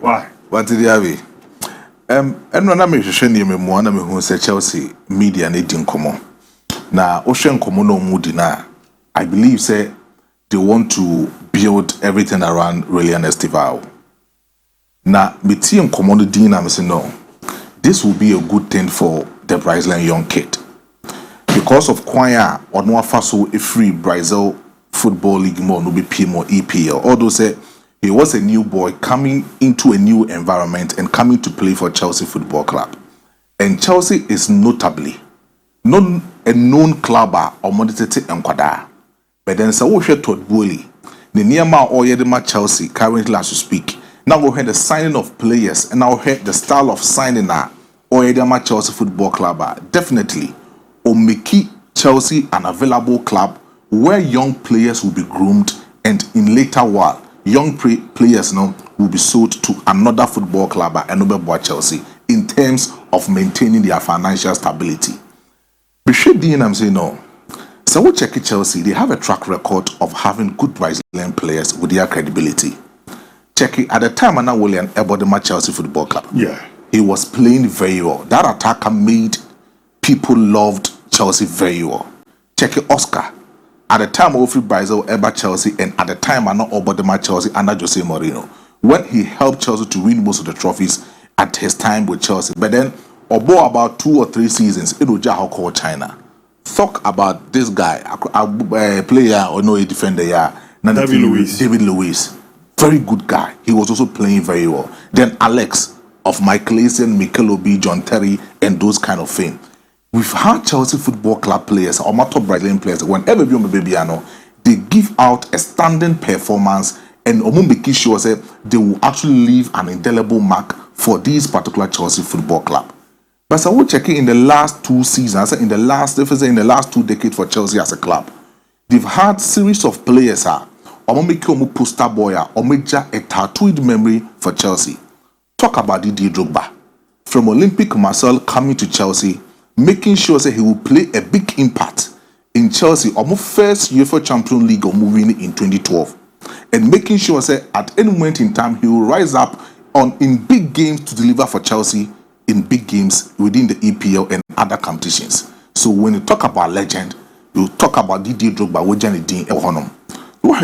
Why? What did DIABY? And when I'm showing me more, I'm going to Chelsea media needing common. Now, Ocean Komono Mudina, I believe, say they want to build everything around Willian Estevao. Now, me team Komono Dina, I say no. This will be a good thing for the Brazilian young kid. Because of choir or no faso a free Brazil football league more no be PM or EPL. Although say he was a new boy coming into a new environment and coming to play for Chelsea Football Club. And Chelsea is notably not a known clubber or moditete enquada. But then so we Todd Bowley, the near ma or yedema Chelsea currently as we speak. Now we had the signing of players and now had the style of signing now or yedema Chelsea Football Club. Definitely or make Chelsea an available club where young players will be groomed and in later while young players now will be sold to another football club and over Chelsea in terms of maintaining their financial stability. I'm saying no. So we check Chelsea, they have a track record of having good Brazilian players with their credibility. Check it at the time Anna Willian about the Chelsea Football Club. Yeah. He was playing very well. That attacker made people loved Chelsea very well. Check it Oscar. At the time of Brazil ever Chelsea and at the time I not about the Chelsea under Jose Mourinho. When he helped Chelsea to win most of the trophies at his time with Chelsea. But then about 2 or 3 seasons, it was just called China. Talk about this guy, a player or no a defender, David Luiz. Very good guy. He was also playing very well. Then Alex of Michael Essien, Mikel Obi, John Terry, and those kind of fame. We've had Chelsea Football Club players or my top Brazilian players, whenever they give out a standing performance and making sure that they will actually leave an indelible mark for this particular Chelsea Football Club. But so we're checking in the last 2 seasons, in the last 2 decades for Chelsea as a club, they've had series of players or make poster boy or major a tattooed memory for Chelsea. Talk about Didier Drogba. From Olympic Marseille coming to Chelsea, making sure that he will play a big impact in Chelsea or first UEFA Champions League or moving in 2012, and making sure that at any moment in time he will rise up in big games to deliver for Chelsea in big games within the EPL and other competitions. So when you talk about legend, you talk about Didier Drogba, Willian Dean, Elhonom,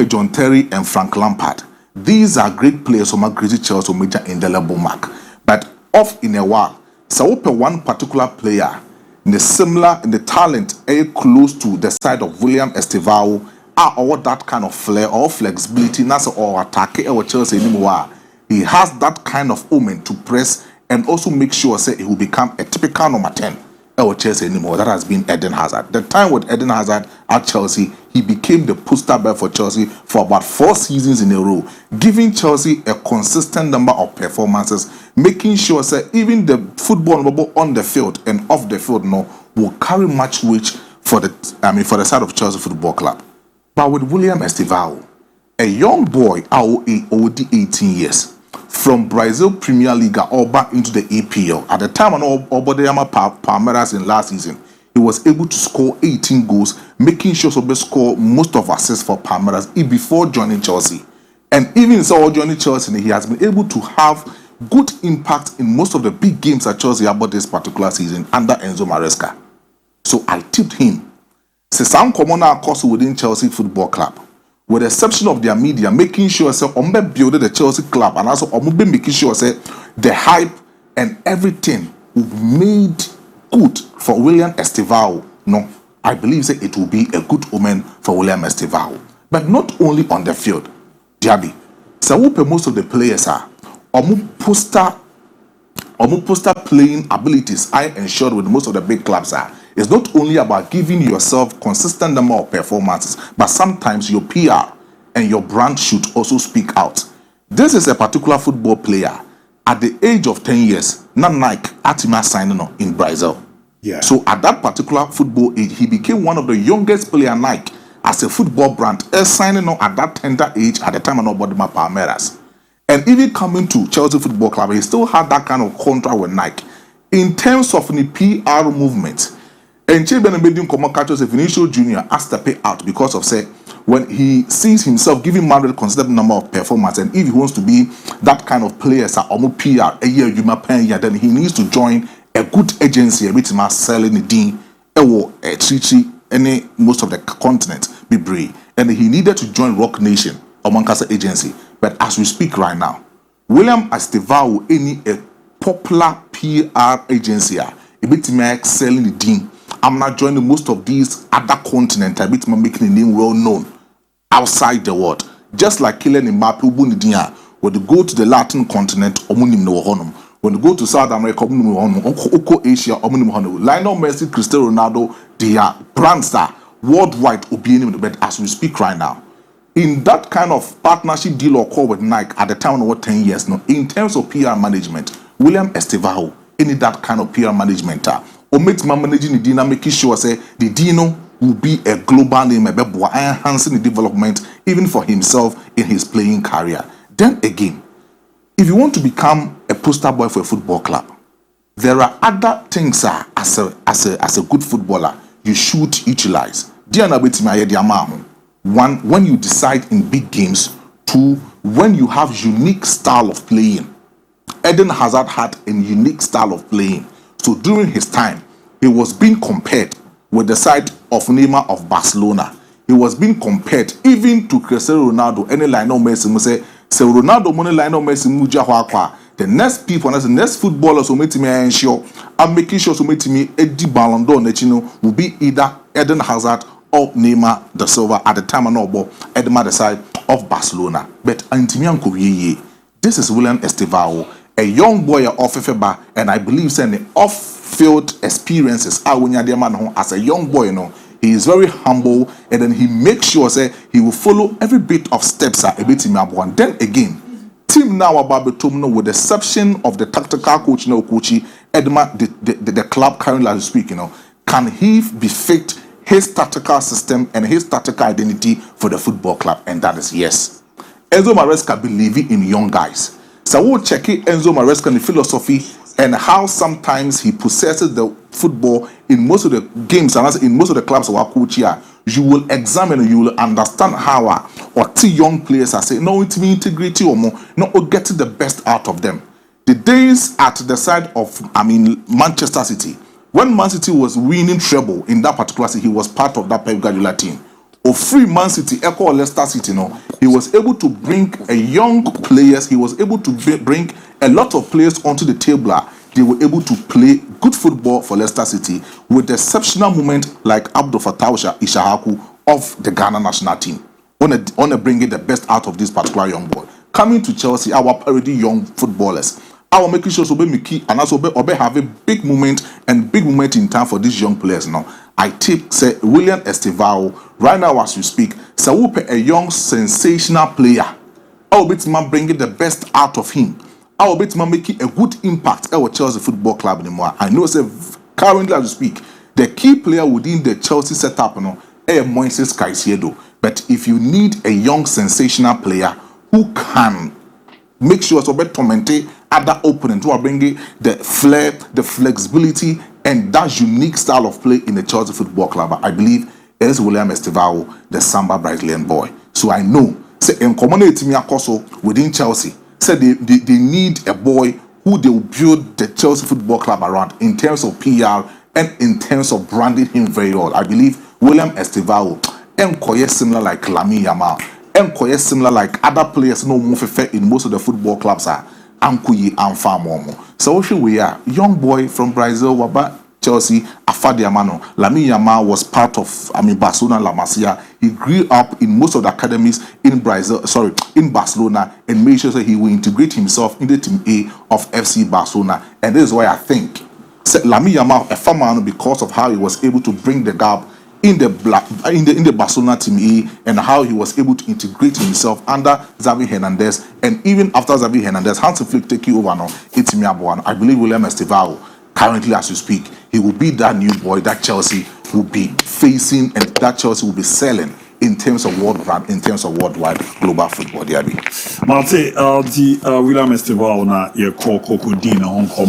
John Terry and Frank Lampard. These are great players who make great Chelsea major indelible mark. But off in a while, so one particular player in the talent close to the side of William Estevao or that kind of flair or flexibility or attack or Chelsea anymore. He has that kind of omen to press and also make sure he will become a typical number 10 or Chelsea anymore. That has been Eden Hazard. The time with Eden Hazard at Chelsea, he became the poster boy for Chelsea for about 4 seasons in a row, giving Chelsea a consistent number of performances, making sure that even the football on the field and off the field will carry much weight for the side of Chelsea Football Club. But with William Estevao, a young boy, already 18 years, from Brazil Premier League or back into the EPL. At the time of Obodeyama Palmeiras in last season, he was able to score 18 goals, making sure to score most of assists for Palmeiras before joining Chelsea. And even so joining Chelsea, he has been able to have good impact in most of the big games at Chelsea about this particular season under Enzo Maresca. So I tipped him. C'est some common course within Chelsea Football Club, with the exception of their media, making sure that building the Chelsea club and also making sure that the hype and everything made good for William Estevao. No, I believe that it will be a good omen for William Estevao. But not only on the field, DIABY. So most of the players are poster playing abilities I ensured with most of the big clubs are. It's not only about giving yourself consistent number of performances, but sometimes your PR and your brand should also speak out. This is a particular football player at the age of 10 years, not like Atima signing in Brazil. Yeah. So at that particular football age, he became one of the youngest player Nike as a football brand, signing on at that tender age at the time of nobody Palmeiras. And even coming to Chelsea Football Club, he still had that kind of contract with Nike. In terms of the PR movement, and Chebe Medium Commercials Vinicius Jr. asked to pay out because of say when he sees himself giving Madrid considerable number of performance, and if he wants to be that kind of player, PR a year then he needs to join a good agency, which is selling the dean, any most of the continent be brave, and he needed to join Rock Nation or Mancasa agency. But as we speak right now, William Estevao any a popular PR agency, a bit selling the dean. I'm not joining most of these other continents, a bit making the name well known outside the world. Just like Kylian Mbappe, when they go to the Latin continent, when they go to South America, Asia, Lionel Messi, Cristiano Ronaldo, they are brand star worldwide. But as we speak right now, in that kind of partnership deal or call with Nike at the time of 10 years now, in terms of PR management, William Estevao, any that kind of PR management, or managing the Dina, making sure say the Dino will be a global name, enhancing the development even for himself in his playing career. Then again, if you want to become a poster boy for a football club, there are other things as a good footballer you should utilize. One, when you decide in big games. Two, when you have unique style of playing. Eden Hazard had a unique style of playing. So during his time, he was being compared with the side of Neymar of Barcelona. He was being compared even to Cristiano Ronaldo. Any Lionel Messi say Ronaldo money Lionel Messi muja hwa. The next people, the next footballers who make me ensure I'm making sure to make me Eddie Ballon d'Or will be either Eden Hazard or Neymar da Silva at the time of Nobo, Edema the side of Barcelona. But this is William Estevao, a young boy of FFBA, and I believe sending off-field experiences as a young boy, he is very humble, and then he makes sure say he will follow every bit of steps a bit in and then again, team now about Betumno, with the exception of the tactical coach, Edema, the club currently as we speak, can he be fit his tactical system and his tactical identity for the football club? And that is yes. Enzo Maresca believing in young guys. So we'll check Enzo Maresca the philosophy and how sometimes he possesses the football in most of the games and in most of the clubs of our coach here. You will examine and you will understand how or two young players are saying, no, it's me integrity or more, not getting the best out of them. The days at the side of, Manchester City, when Man City was winning treble in that particular city, he was part of that Pep Guardiola team. Or free Man City, Echo Leicester City, he was able to bring a young players. He was able to bring a lot of players onto the table. They were able to play good football for Leicester City with exceptional moment like Abdul Fattah Ishahaku of the Ghana national team. On bringing the best out of this particular young boy. Coming to Chelsea, our already young footballers. I will make sure so be key and also have a big moment in time for these young players now. I tip say William Estevao right now as we speak. So we'll pay a young sensational player. I will be bringing the best out of him. I will be making a good impact at Chelsea Football Club anymore. I know say currently as we speak, the key player within the Chelsea setup is Moises Caicedo. But if you need a young sensational player who can make sure so better torment other opponents who are bringing the flair, the flexibility, and that unique style of play in the Chelsea Football Club, I believe it is William Estevao, the Samba Brazilian boy. So I know, say in community within Chelsea, say they need a boy who they will build the Chelsea Football Club around in terms of PR and in terms of branding him very well. I believe William Estevao and similar like Lamine Yamal and similar like other players no more in most of the football clubs are Ankuyi and far more. So we are young boy from Brazil, Waba Chelsea, Afadi Amano. Lamine Yamal was part of Barcelona La Masia. He grew up in most of the academies in Barcelona, and made sure that he will integrate himself in the team A of FC Barcelona. And this is why I think Lamine Yamal a farmer because of how he was able to bring the gap in the Barcelona team A and how he was able to integrate himself under Xavi Hernandez, and even after Xavi Hernandez, Hansi Flick taking over now, it's me. I believe William Estevao, currently as you speak, he will be that new boy that Chelsea will be facing and that Chelsea will be selling in terms of world brand, in terms of worldwide global football. DIABY. Mate, William Estevao na ye call Coco Dina Hong Kong.